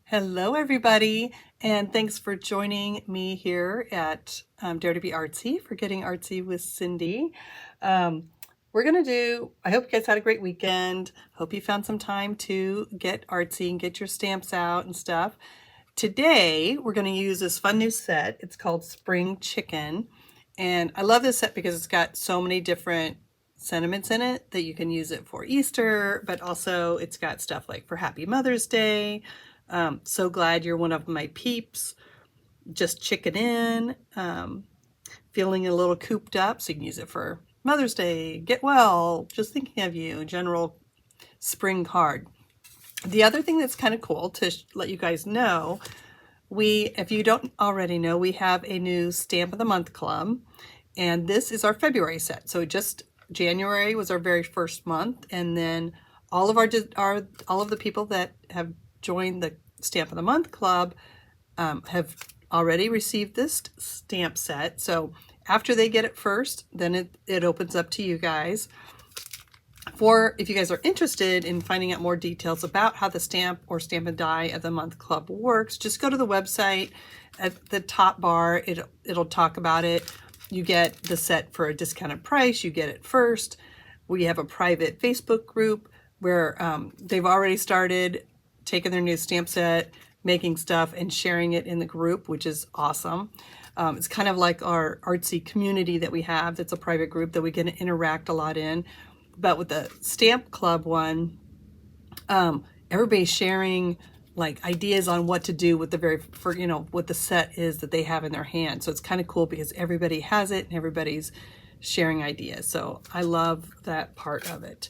Hello, everybody, and thanks for joining me here at Dare to Be Artsy for Getting Artsy with Cindy. We're going to I hope you guys had a great weekend. Hope you found some time to get artsy and get your stamps out and stuff. Today, we're going to use this fun new set. It's called Spring Chicken, and I love this set because it's got so many different sentiments in it that you can use it for Easter, but also it's got stuff like for Happy Mother's Day. So glad you're one of my peeps. Just chicken in, feeling a little cooped up, so you can use it for Mother's Day, get well, just thinking of you, general spring card. The other thing that's kind of cool to let you guys know, if you don't already know, we have a new Stamp of the Month Club, and this is our February set. So just January was our very first month, and then all of the people that have joined the Stamp of the Month Club have already received this stamp set. So after they get it first, then it opens up to you guys. If you guys are interested in finding out more details about how the Stamp or Stamp and Die of the Month Club works, just go to the website. At the top bar, it'll talk about it. You get the set for a discounted price. You get it first. We have a private Facebook group where they've already started taking their new stamp set, making stuff, and sharing it in the group, which is awesome. It's kind of like our artsy community that we have. That's a private group that we get to interact a lot in. But with the Stamp Club one, everybody's sharing like ideas on what to do with what the set is that they have in their hand. So it's kind of cool because everybody has it and everybody's sharing ideas. So I love that part of it.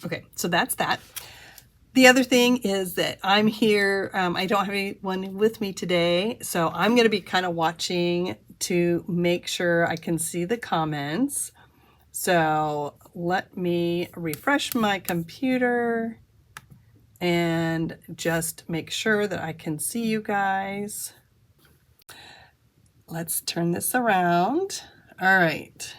Okay, so that's that. The other thing is that I'm here. I don't have anyone with me today, so I'm going to be kind of watching to make sure I can see the comments. So let me refresh my computer and just make sure that I can see you guys. Let's turn this around. All right.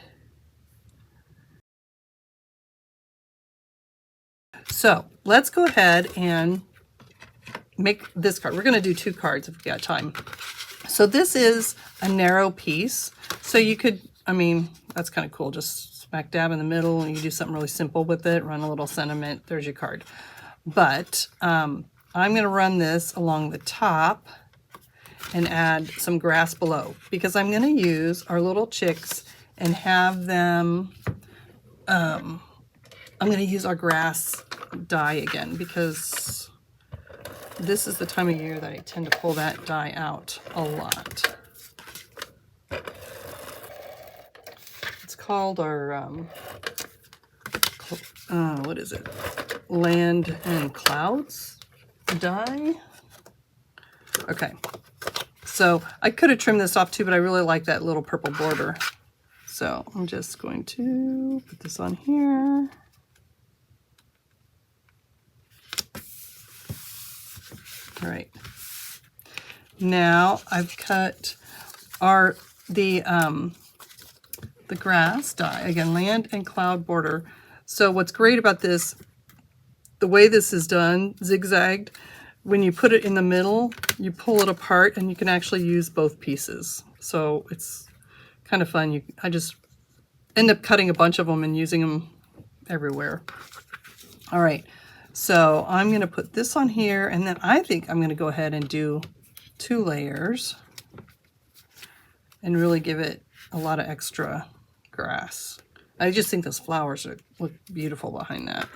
So let's go ahead and make this card. We're going to do 2 cards if we got time. So this is a narrow piece. So you could, that's kind of cool. Just smack dab in the middle and you do something really simple with it. Run a little sentiment. There's your card. But I'm going to run this along the top and add some grass below because I'm going to use our little chicks and have them, I'm going to use our grass die again because this is the time of year that I tend to pull that die out a lot. It's called our, what is it? Land and Clouds die. Okay. So I could have trimmed this off too, but I really like that little purple border. So I'm just going to put this on here. All right. Now I've cut the grass die, again, land and cloud border. So what's great about this, the way this is done, zigzagged, when you put it in the middle, you pull it apart and you can actually use both pieces. So it's kind of fun. I just end up cutting a bunch of them and using them everywhere. All right, so I'm going to put this on here, and then I think I'm going to go ahead and do 2 layers and really give it a lot of extra grass. I just think those flowers look beautiful behind that.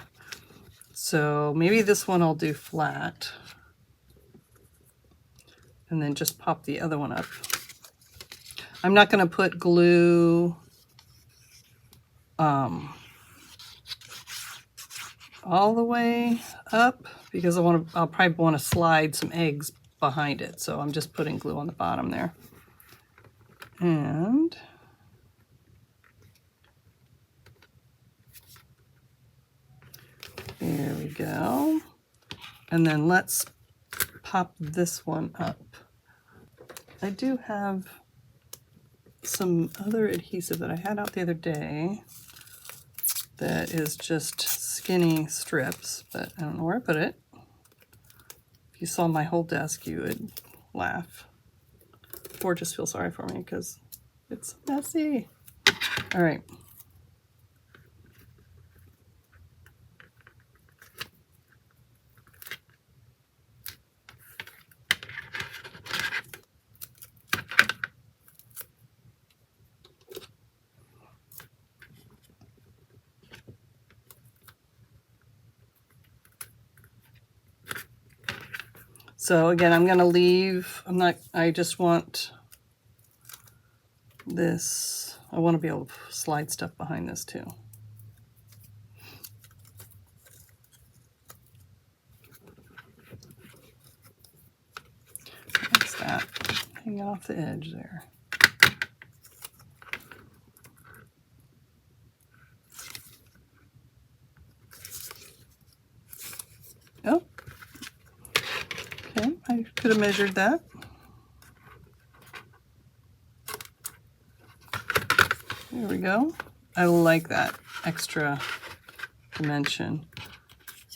So maybe this one I'll do flat and then just pop the other one up. I'm not going to put glue all the way up because I'll probably want to slide some eggs behind it. So I'm just putting glue on the bottom there. And there we go. And then let's pop this one up. I do have some other adhesive that I had out the other day that is just skinny strips, but I don't know where I put it. If you saw my whole desk, you would laugh or just feel sorry for me because it's messy. All right. So again, I'm going to leave, I just want this, I want to be able to slide stuff behind this too. What's that? Hanging off the edge there. Oh, okay, I could have measured that. There we go. I like that extra dimension.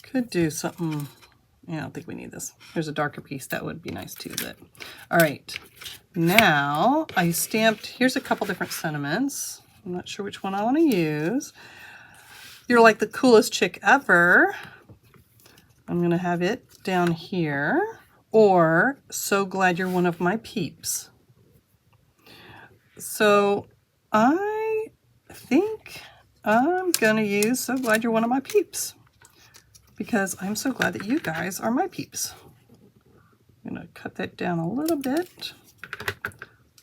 Could do something, yeah, I don't think we need this. There's a darker piece, that would be nice too. But all right, now I stamped, here's a couple different sentiments. I'm not sure which one I want to use. You're like the coolest chick ever. I'm gonna have it down here, or so glad you're one of my peeps. So I think I'm gonna use so glad you're one of my peeps because I'm so glad that you guys are my peeps. I'm gonna cut that down a little bit.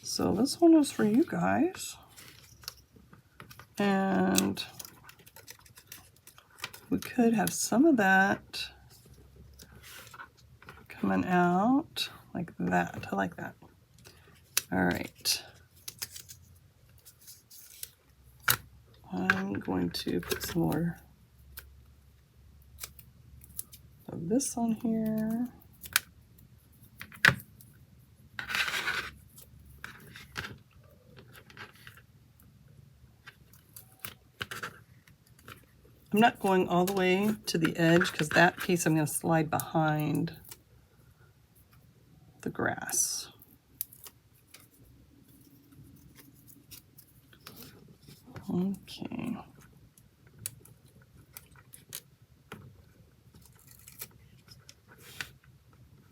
So this one is for you guys. And we could have some of that coming out like that. I like that. All right. I'm going to put some more of this on here. I'm not going all the way to the edge because that piece I'm going to slide behind the grass. Okay.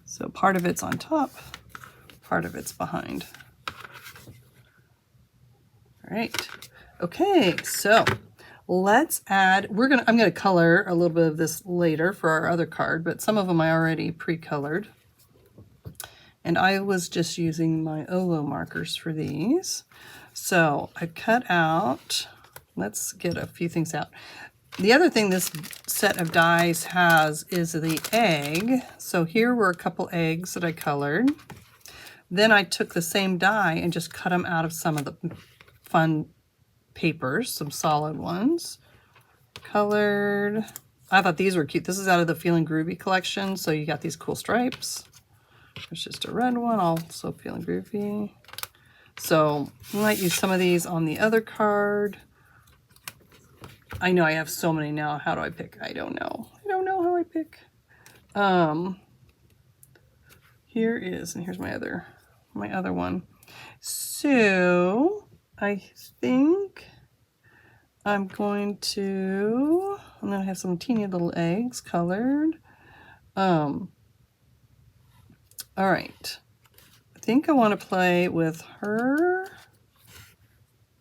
So part of it's on top, part of it's behind. All right. Okay, so let's add, I'm gonna color a little bit of this later for our other card, but some of them I already pre-colored. And I was just using my Olo markers for these. So I cut out, let's get a few things out. The other thing this set of dies has is the egg. So here were a couple eggs that I colored. Then I took the same die and just cut them out of some of the fun papers, some solid ones. Colored. I thought these were cute. This is out of the Feeling Groovy collection. So you got these cool stripes. There's just a red one, also Feeling Groovy. So I might use some of these on the other card. I know I have so many now. How do I pick? I don't know. I don't know how I pick. Here is, and here's my other one. So I think I'm going to have some teeny little eggs colored. All right. I think I want to play with her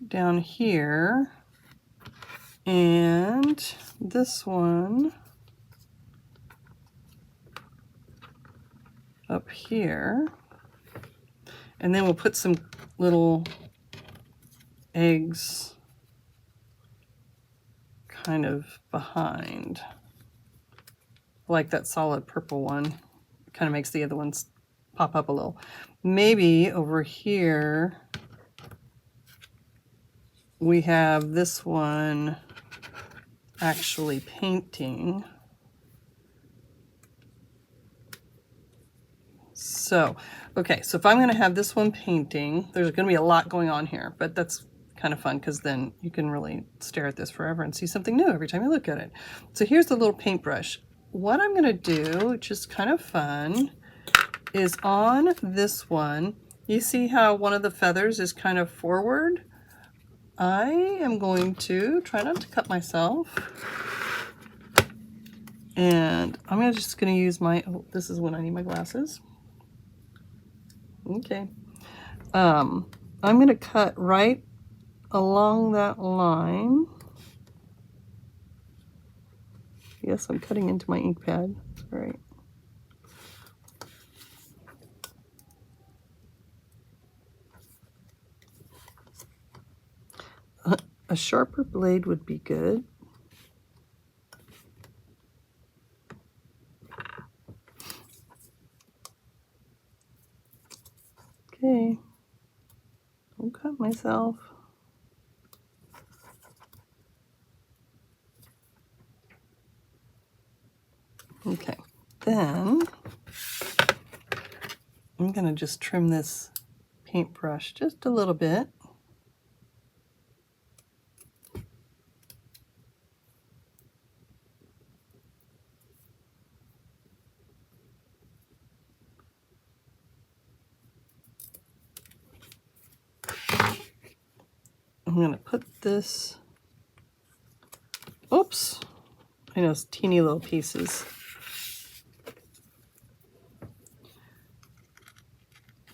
down here and this one up here. And then we'll put some little eggs kind of behind. I like that solid purple one. It kind of makes the other ones pop up a little. Maybe over here we have this one actually painting. So, okay, so if I'm going to have this one painting, there's going to be a lot going on here, but that's kind of fun because then you can really stare at this forever and see something new every time you look at it. So here's the little paintbrush. What I'm going to do, which is kind of fun, is on this one. You see how one of the feathers is kind of forward? I am going to try not to cut myself. And I'm just going to use my, oh, this is when I need my glasses. Okay. I'm going to cut right along that line. Yes, I'm cutting into my ink pad. All right. A sharper blade would be good. Okay. Don't cut myself. Okay. Then I'm going to just trim this paintbrush just a little bit. I'm going to put this, oops, I know it's teeny little pieces.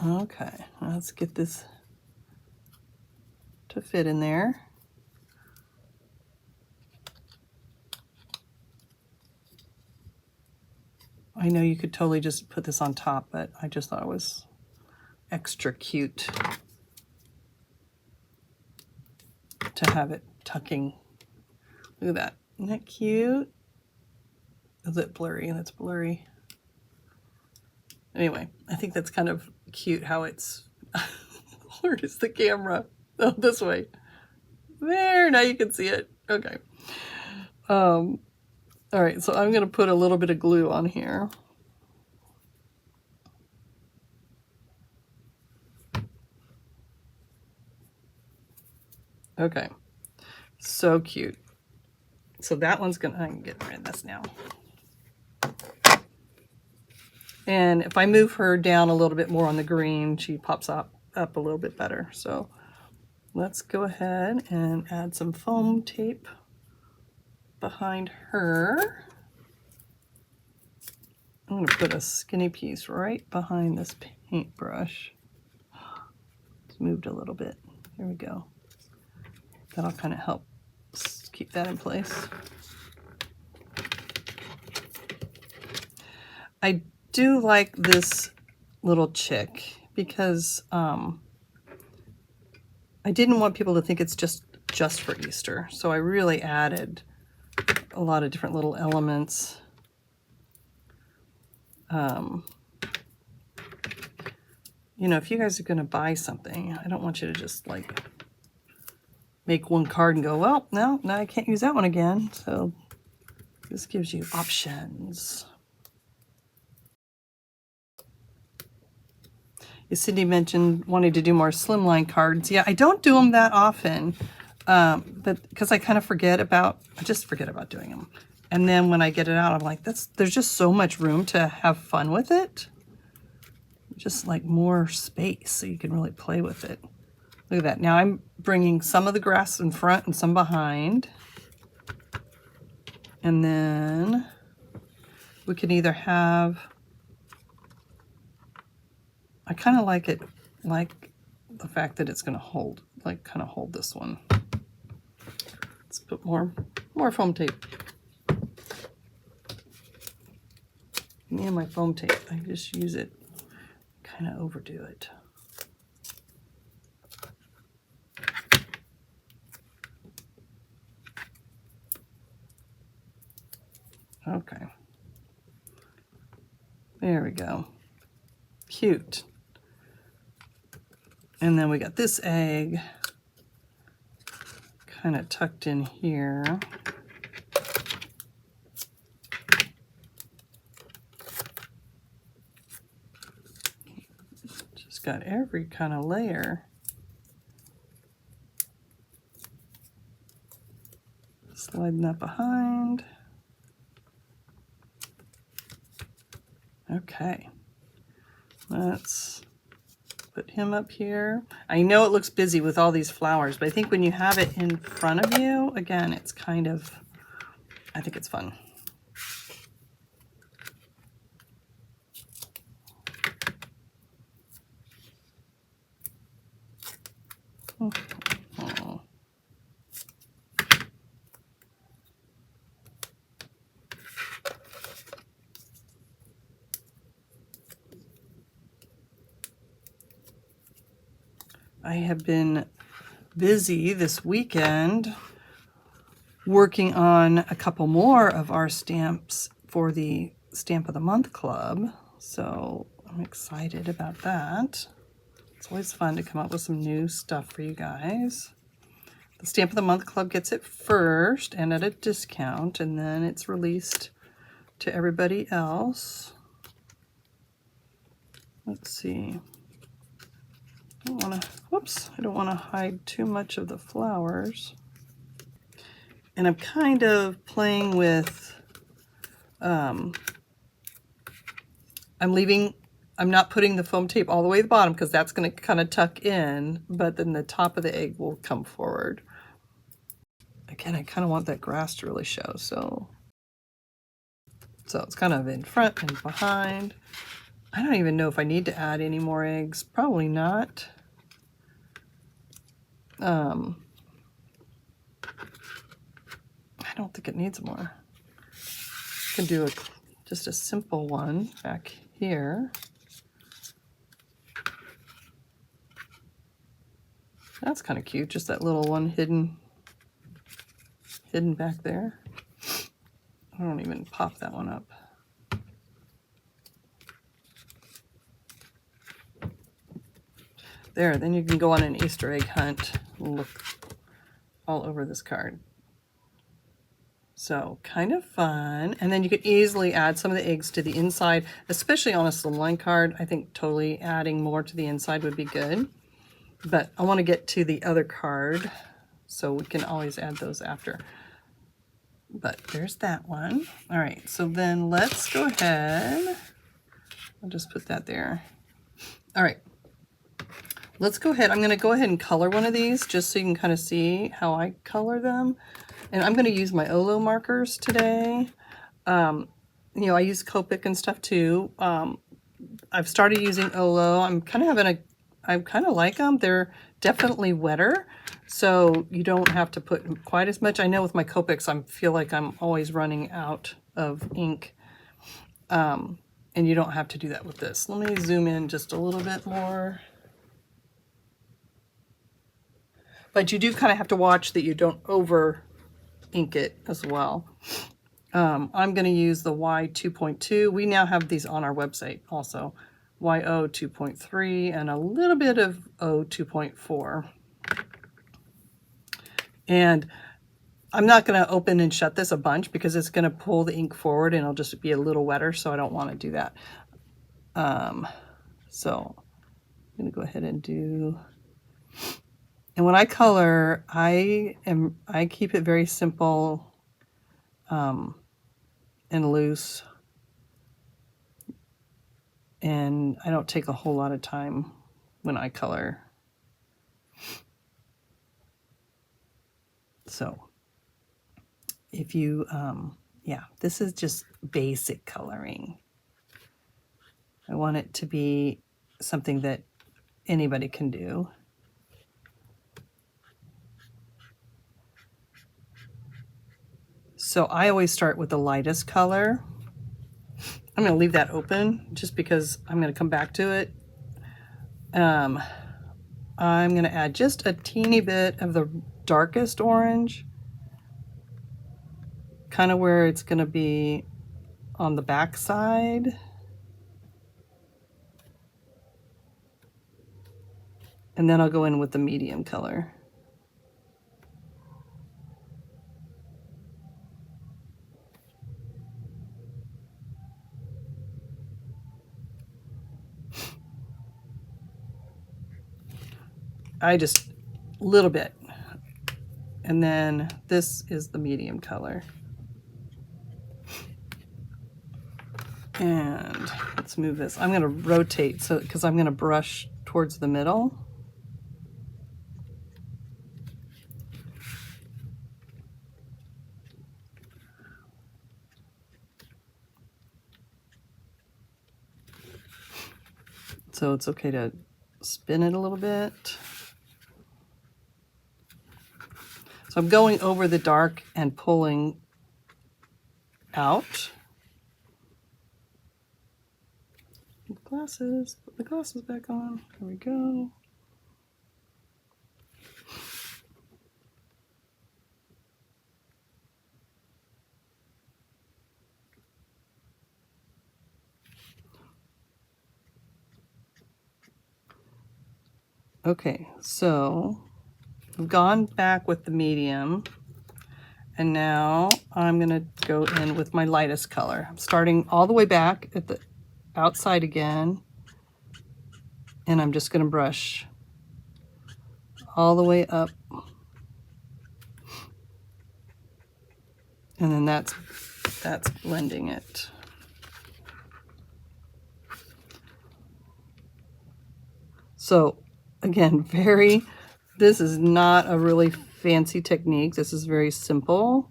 Okay, let's get this to fit in there. I know you could totally just put this on top, but I just thought it was extra cute to have it tucking. Look at that. Isn't that cute? Is it blurry? That's blurry. Anyway, I think that's kind of cute how it's... Where is the camera? Oh, this way. There, now you can see it. Okay. All right, so I'm going to put a little bit of glue on here. Okay, so cute. So that one's gonna, I can get rid of this now. And if I move her down a little bit more on the green, she pops up a little bit better. So let's go ahead and add some foam tape behind her. I'm gonna put a skinny piece right behind this paintbrush. It's moved a little bit. There we go. That'll kind of help keep that in place. I do like this little chick because I didn't want people to think it's just for Easter. So I really added a lot of different little elements. You know, if you guys are going to buy something, I don't want you to just like make one card and go, well, no, I can't use that one again. So this gives you options. Cindy mentioned wanting to do more slimline cards. Yeah, I don't do them that often, but because I kind of I just forget about doing them. And then when I get it out, I'm like, there's just so much room to have fun with it. Just like more space so you can really play with it. Look at that. Now I'm bringing some of the grass in front and some behind. And then we can either have, I kind of like it, like the fact that it's going to hold, like kind of hold this one. Let's put more foam tape. Me and my foam tape, I just use it, kind of overdo it. Okay. There we go. Cute. And then we got this egg kind of tucked in here. Just got every kind of layer. Sliding that behind. Okay. Let's put him up here. I know it looks busy with all these flowers, but I think when you have it in front of you, again, it's kind of, I think it's fun. Oh. I have been busy this weekend working on a couple more of our stamps for the Stamp of the Month Club. So I'm excited about that. It's always fun to come up with some new stuff for you guys. The Stamp of the Month Club gets it first and at a discount, and then it's released to everybody else. Let's see. I don't want to, whoops, I don't want to hide too much of the flowers. And I'm kind of playing with, I'm not putting the foam tape all the way to the bottom because that's going to kind of tuck in, but then the top of the egg will come forward. Again, I kind of want that grass to really show, so it's kind of in front and behind. I don't even know if I need to add any more eggs. Probably not. I don't think it needs more. I can do just a simple one back here. That's kind of cute, just that little one hidden back there. I don't even pop that one up. There, then you can go on an Easter egg hunt and look all over this card. So kind of fun. And then you could easily add some of the eggs to the inside, especially on a slimline card. I think totally adding more to the inside would be good. But I want to get to the other card, so we can always add those after. But there's that one. All right, so then let's go ahead. I'll just put that there. All right. Let's go ahead. I'm going to go ahead and color one of these just so you can kind of see how I color them. And I'm going to use my Olo markers today. You know, I use Copic and stuff too. I've started using Olo. I kind of like them. They're definitely wetter, so you don't have to put quite as much. I know with my Copics, I feel like I'm always running out of ink. And you don't have to do that with this. Let me zoom in just a little bit more. But you do kind of have to watch that you don't over ink it as well. I'm going to use the Y2.2. We now have these on our website also. YO 2.3 and a little bit of O 2.4. And I'm not going to open and shut this a bunch because it's going to pull the ink forward and it'll just be a little wetter, so I don't want to do that. So I'm going to go ahead and do... And when I color, I keep it very simple and loose, and I don't take a whole lot of time when I color. So if you, yeah, this is just basic coloring. I want it to be something that anybody can do. So I always start with the lightest color. I'm going to leave that open just because I'm going to come back to it. I'm going to add just a teeny bit of the darkest orange, kind of where it's going to be on the back side. And then I'll go in with the medium color. I just, a little bit. And then this is the medium color. And let's move this. I'm going to rotate so because I'm going to brush towards the middle. So it's okay to spin it a little bit. So I'm going over the dark and pulling out. Glasses, put the glasses back on. There we go. Okay, so I've gone back with the medium, and now I'm gonna go in with my lightest color. I'm starting all the way back at the outside again, and I'm just gonna brush all the way up, and then that's blending it. So again, this is not a really fancy technique. This is very simple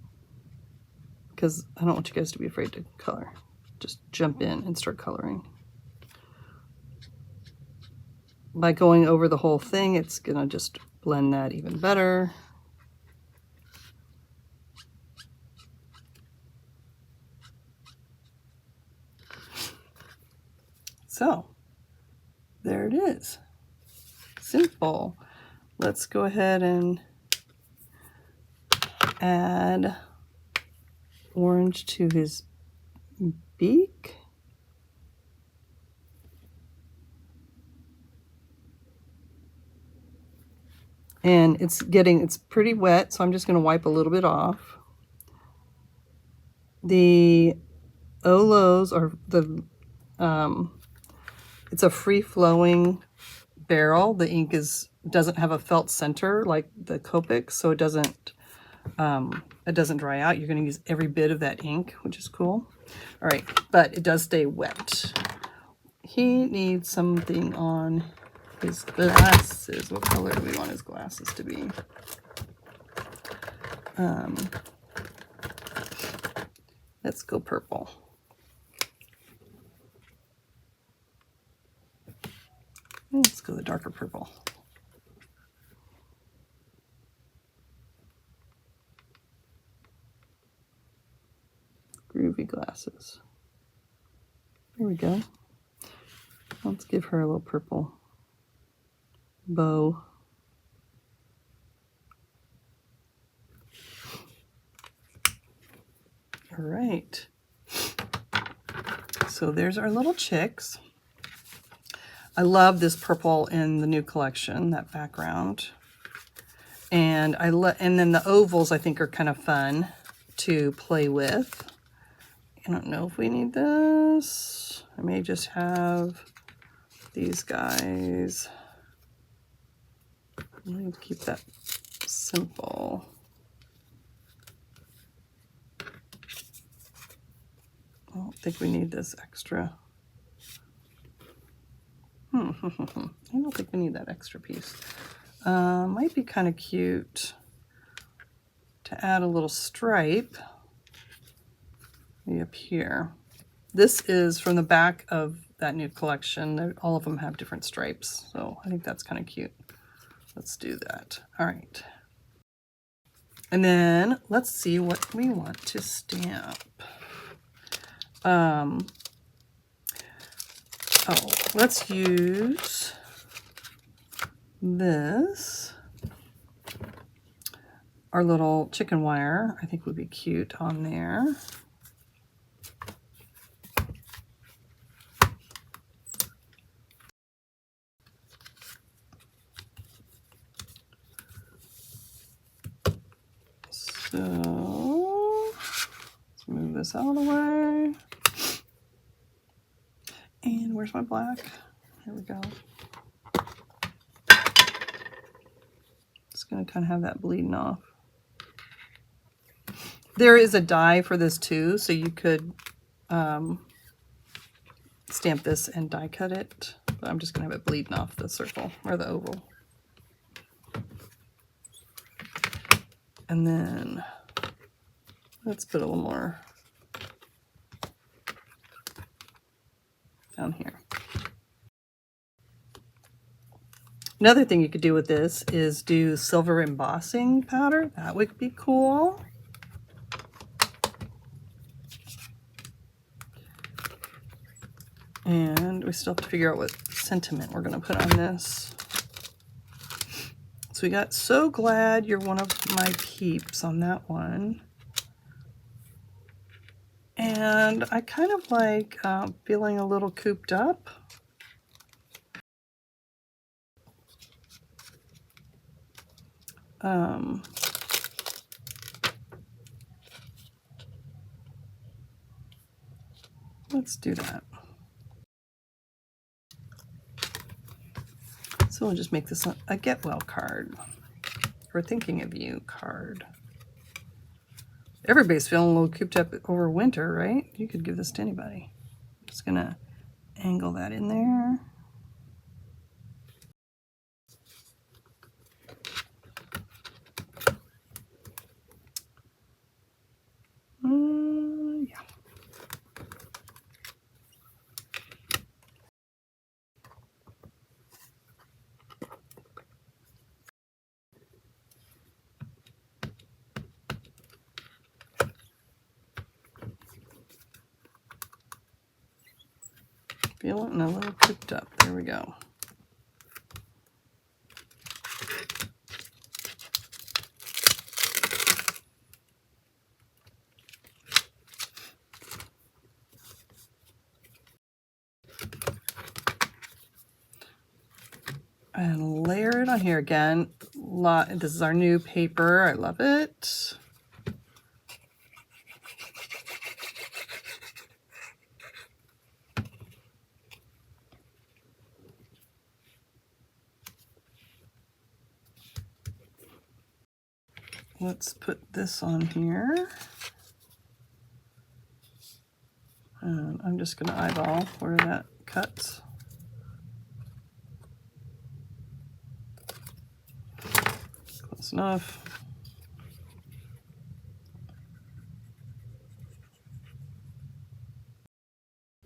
because I don't want you guys to be afraid to color. Just jump in and start coloring. By going over the whole thing, it's gonna just blend that even better. So there it is. Simple. Let's go ahead and add orange to his beak. And it's pretty wet, so I'm just going to wipe a little bit off. The Olos are it's a free-flowing barrel. The ink doesn't have a felt center like the Copic, so it doesn't dry out. You're going to use every bit of that ink, which is cool. All right, but it does stay wet. He needs something on his glasses. What color do we want his glasses to be? Let's go purple. Let's go the darker purple. Groovy glasses. There we go. Let's give her a little purple bow. All right. So there's our little chicks. I love this purple in the new collection, that background. And and then the ovals I think are kind of fun to play with. I don't know if we need this. I may just have these guys. I'm going to keep that simple. I don't think we need this extra. I don't think we need that extra piece. Might be kind of cute to add a little stripe maybe up here. This is from the back of that new collection. All of them have different stripes, so I think that's kind of cute. Let's do that. All right. And then let's see what we want to stamp. Let's use this. Our little chicken wire, I think would be cute on there. So let's move this out of the way. And where's my black? Here we go. Just gonna kind of have that bleeding off. There is a die for this too, so you could stamp this and die cut it, but I'm just gonna have it bleeding off the circle or the oval. And then let's put a little more down here. Another thing you could do with this is do silver embossing powder. That would be cool. And we still have to figure out what sentiment we're going to put on this. So we got "So glad you're one of my peeps" on that one. And I kind of like feeling a little cooped up. Let's do that. So we'll just make this a get well card. We're thinking of you card. Everybody's feeling a little cooped up over winter, right? You could give this to anybody. I'm just gonna angle that in there. Yeah. Feeling a little cooped up. There we go. And layer it on here again. This is our new paper. I love it. Let's put this on here. And I'm just going to eyeball where that cuts. Close enough.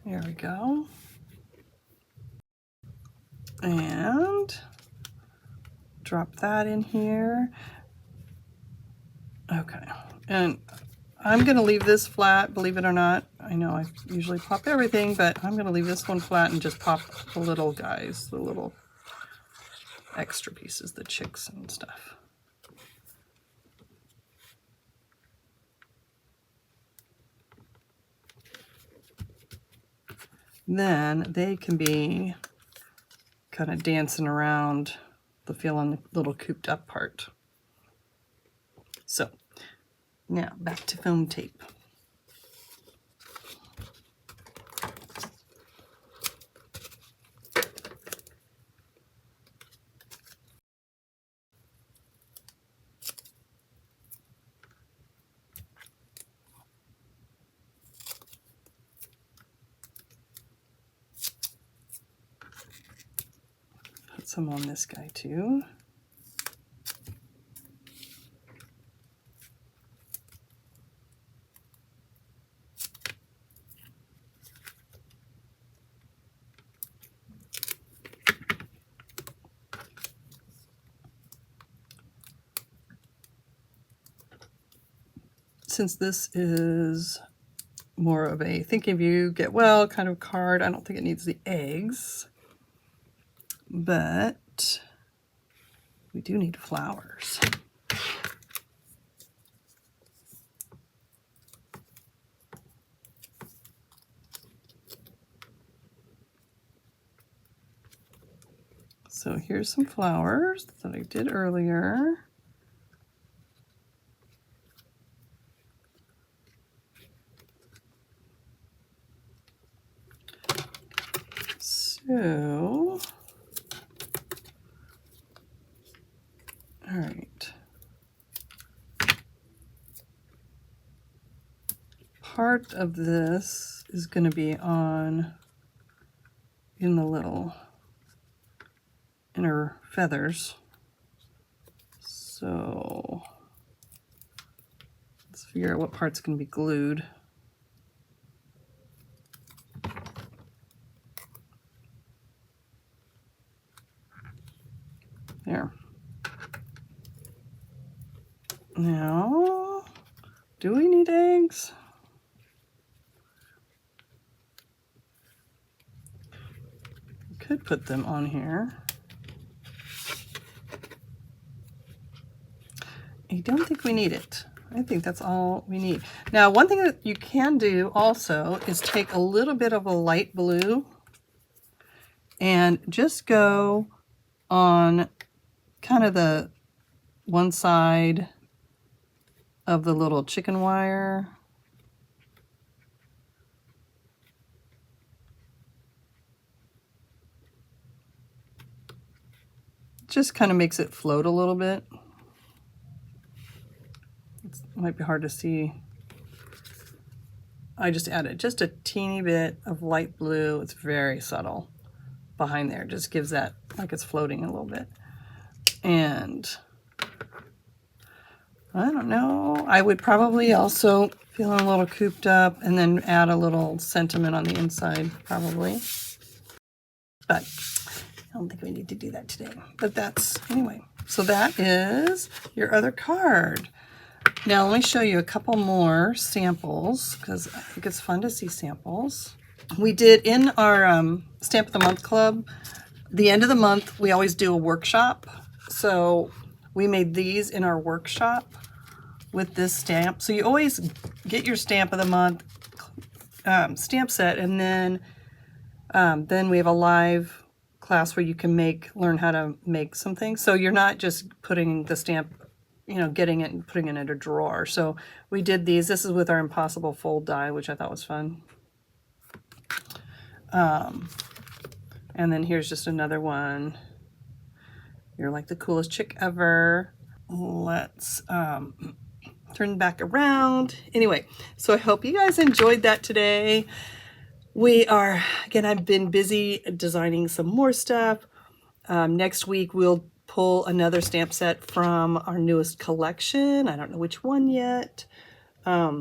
There we go. And drop that in here. Okay, and I'm going to leave this flat, believe it or not. I know I usually pop everything, but I'm going to leave this one flat and just pop the little guys, the little extra pieces, the chicks and stuff. Then they can be kind of dancing around the feeling the little cooped up part. So now back to foam tape. Put some on this guy too. Since this is more of a think of you, get well kind of card, I don't think it needs the eggs, but we do need flowers. So here's some flowers that I did earlier. So, all right. Part of this is going to be on in the little inner feathers. So let's figure out what part's going to be glued. There. Now, do we need eggs? We could put them on here. I don't think we need it. I think that's all we need. Now, one thing that you can do also is take a little bit of a light blue and just go on kind of the one side of the little chicken wire. Just kind of makes it float a little bit. It might be hard to see. I just added just a teeny bit of light blue. It's very subtle behind there. Just gives that like it's floating a little bit. And I don't know. I would probably also feeling a little cooped up and then add a little sentiment on the inside probably. But I don't think we need to do that today. But that's, anyway. So that is your other card. Now let me show you a couple more samples because I think it's fun to see samples. We did in our Stamp of the Month Club, the end of the month, we always do a workshop. So we made these in our workshop with this stamp. So you always get your Stamp of the Month stamp set, and then we have a live class where you can learn how to make some things. So you're not just putting the stamp, you know, getting it and putting it in a drawer. So we did these. This is with our Impossible Fold die, which I thought was fun. And then here's just another one. You're like the coolest chick ever. Let's turn back around. Anyway, so I hope you guys enjoyed that today. We are, again, I've been busy designing some more stuff. Next week, we'll pull another stamp set from our newest collection. I don't know which one yet. Yeah,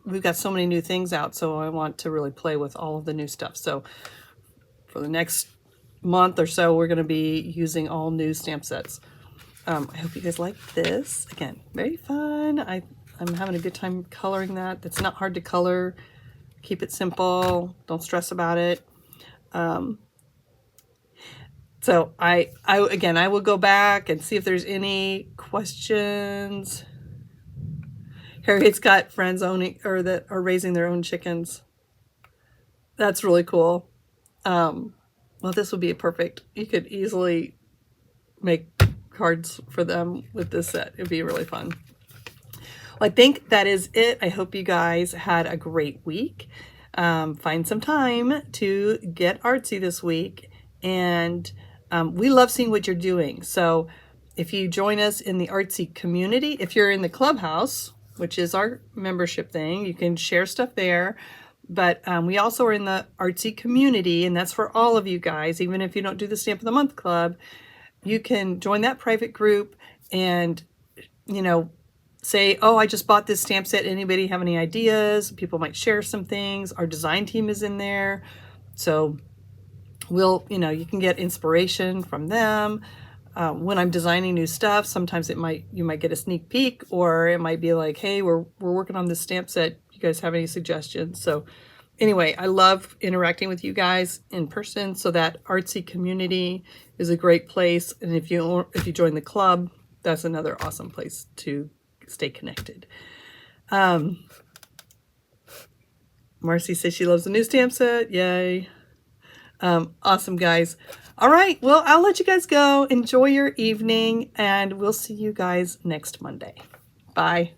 we've got so many new things out, so I want to really play with all of the new stuff. So for the next month or so, we're going to be using all new stamp sets. I hope you guys like this. Again, very fun. I'm having a good time coloring that. It's not hard to color. Keep it simple. Don't stress about it. So I will go back and see if there's any questions. Harriet's got friends owning or that are raising their own chickens. That's really cool. Well, this would be perfect. You could easily make cards for them with this set. It'd be really fun. Well, I think that is it. I hope you guys had a great week. Find some time to get artsy this week. And we love seeing what you're doing. So if you join us in the artsy community, if you're in the clubhouse, which is our membership thing, you can share stuff there. But we also are in the artsy community, and that's for all of you guys. Even if you don't do the Stamp of the Month Club, you can join that private group and, you know, say, oh, I just bought this stamp set. Anybody have any ideas? People might share some things. Our design team is in there. So you can get inspiration from them. When I'm designing new stuff, sometimes you might get a sneak peek, or it might be like, hey, we're working on this stamp set. You guys have any suggestions? So anyway, I love interacting with you guys in person. So that artsy community is a great place. And if you join the club, that's another awesome place to stay connected. Marcy says she loves the new stamp set. Yay. Awesome, guys. All right. Well, I'll let you guys go. Enjoy your evening, and we'll see you guys next Monday. Bye.